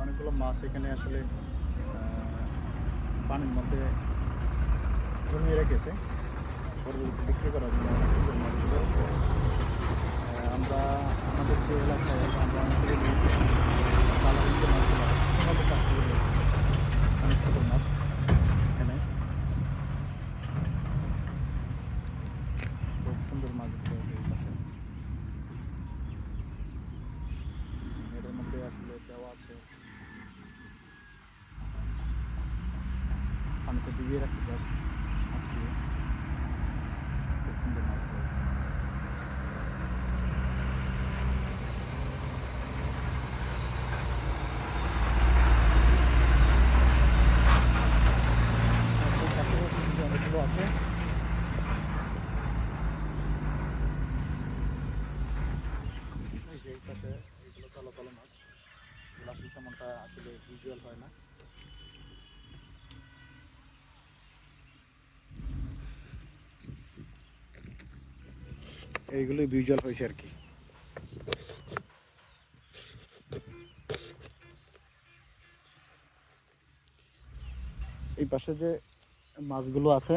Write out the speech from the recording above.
অনেকগুলো মাছ এখানে আসলে পানির মধ্যে জমিয়ে রেখেছে পরবর্তীতে বিক্রি করার জন্য। অনেক সুন্দর মাছগুলো আমরা আমাদের যে এলাকায় আমরা অনেকগুলো কালারিং যে মাছগুলো সোনালি কাঁচগুলো অনেক ছোটো মাছ এখানে খুব সুন্দর মাছগুলো এই পাশে এটার মধ্যে আসলে দেওয়া আছে পানিতে ডুবিয়ে রাখছে জাস্ট আটকিয়ে। খুব সুন্দর মাছগুলো। অনেকগুলো আছে এই যে এই পাশে এইগুলো তলা তলা মাছ, এগুলো আসলে তেমনটা আসলে ভিজুয়াল হয় না। এইগুলোই ভিজুয়াল হয়েছে আর কি। এই পাশে যে মাছগুলো আছে